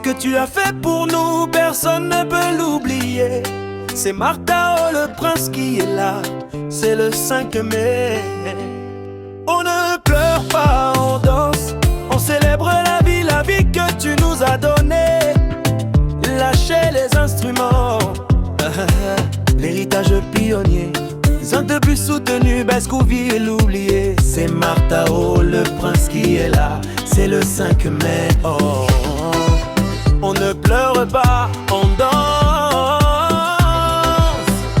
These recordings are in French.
que tu as fait pour nous, personne ne peut l'oublier. C'est Martha, oh, le prince qui est là, c'est le 5 mai. On ne pleure pas, on danse, on célèbre la vie que tu nous as donnée. Lâchez les instruments, l'héritage pionnier. Un de plus soutenu, Bescouvi et l'oublié. C'est Martha, oh, le prince qui est là, c'est le 5 mai. Oh, on ne pleure pas, on danse,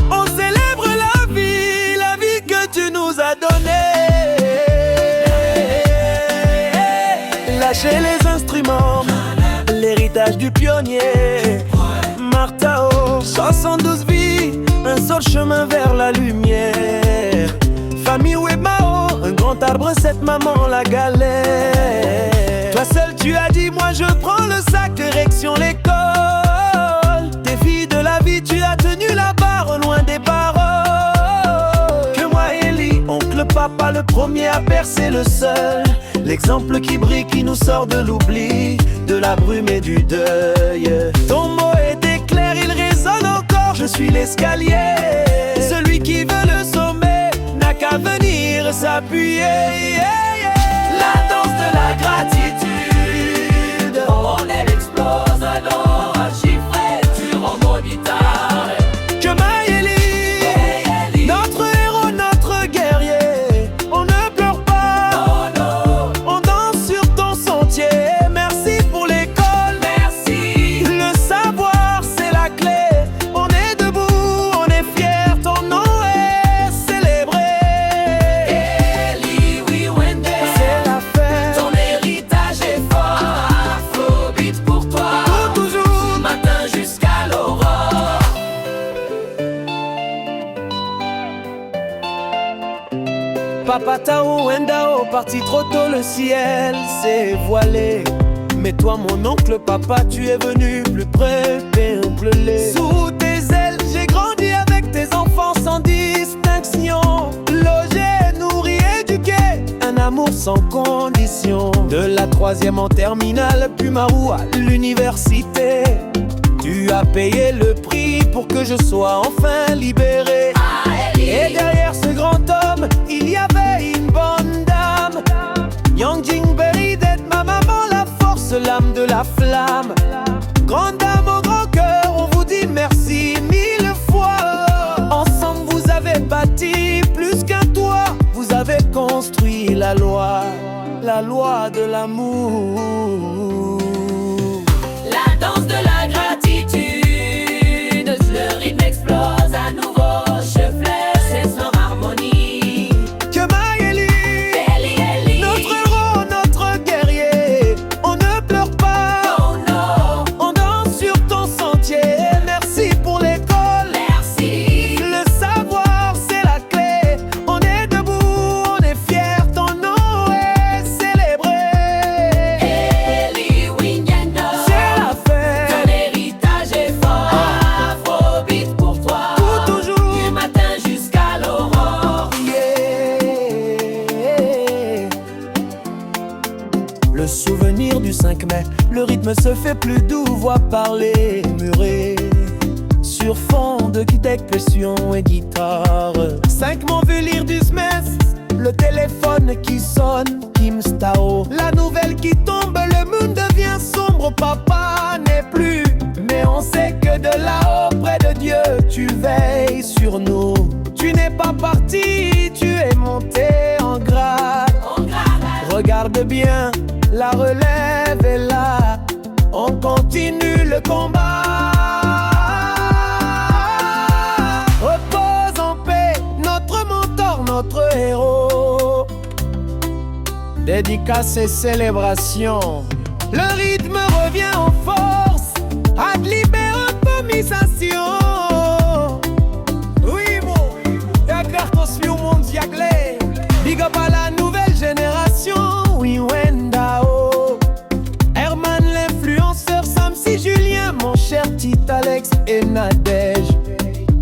on célèbre la vie que tu nous as donnée. Lâchez les instruments, l'héritage du pionnier. Martha, oh, 72 vies, un seul chemin vers la lumière. Famille Webmao, un grand arbre, cette maman la galère. Toi seul tu as dit, moi je prends le sac, direction l'école. Tes filles de la vie, tu as tenu la barre, loin des paroles. Que moi Eli, oncle papa, le premier à percer, le seul. L'exemple qui brille, qui nous sort de l'oubli, de la brume et du deuil. Ton mot était clair, il résonne encore, je suis l'escalier. Celui qui veut le sommet n'a qu'à venir s'appuyer. La danse de la gratitude, on elle explose alors à chiffrer, tu rends mon guitare. que Maëli, notre héros, notre guerrier. On ne pleure pas, Oh non, on danse sur ton sentier. Merci pour l'école, merci. le savoir c'est la clé. On est debout, on est fiers, ton nom est célébré. Eli, oui, Wende, C'est la fête, ton héritage est fort. Afrobeat pour toi, pour toujours. matin jusqu'à l'aurore. Papa Tao Wendao, parti trop tôt, le ciel s'est voilé. Mais toi mon oncle papa, tu es venu plus près, peuple-les. Sous tes ailes, j'ai grandi avec tes enfants sans distinction. Logé, nourri, éduqué, un amour sans condition. De la 3e en terminale, puis Marou à l'université. Tu as payé le prix pour que je sois enfin libéré. Ah, Eli, Et derrière ce grand homme, il y avait une bonne dame. Yang Jingberry d'être ma maman, la force, l'âme de la flamme. Grande dame au grand cœur, on vous dit merci 1000 fois. Ensemble vous avez bâti plus qu'un toit. Vous avez construit la loi de l'amour. la danse de la gratitude, le rythme explose à nouveau, chevet, c'est son harmonie. Que Maëli, Eli, notre héros, notre guerrier. On ne pleure pas, oh non, on danse sur ton sentier. Merci pour l'école, merci. le savoir c'est la clé. On est debout, on est fiers, ton nom est célébré. Eli, Wingendo, C'est la ton fête, héritage est fort. Afrobeat pour toi, pour du toujours. matin jusqu'à l'aurore. Yeah. Le souvenir du 5 mai, le rythme se fait plus doux, voix parler, murée. Sur fond de percussion et guitare. 5 m'ont vu lire du Smith, le téléphone qui sonne, Kim Stao. La nouvelle qui tombe, le monde devient sombre, papa n'est plus. Mais on sait que de là-haut, près de Dieu, tu veilles sur nous. Tu n'es pas parti, tu es monté en grade. On grave, Regarde bien, la relève est là. On continue le combat. Repose en paix, notre mentor, notre héros. Dédicace et célébration. Le rythme revient en force. Ad liber atomisation. Oui, bon. Y'a Cartos Fiu Mondiaglé. Big up à la nouvelle génération. Oui, Wendao. Herman l'influenceur, Samsi Julien, mon cher Tit Alex et Nadège.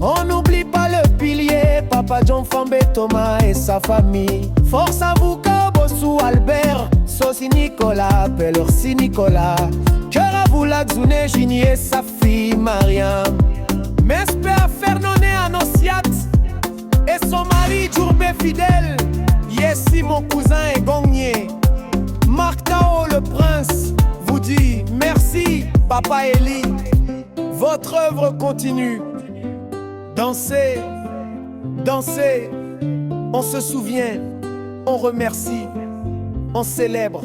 On n'oublie pas le pilier, Papa John Fambé, Thomas et sa famille. Force à vous, Cabo Sous Albert, Sosi Nicolas, Pelorsi Nicolas, cœur à vous la Xouné, Gini et sa fille Mariam. M'espère Fernoné Annonciat et son mari Djourbé fidèle. Yessi mon cousin et Gongnier. Marc Tao le prince vous dit merci Papa Eli. Votre œuvre continue. Dansez, dansez. On se souvient, on remercie, on célèbre.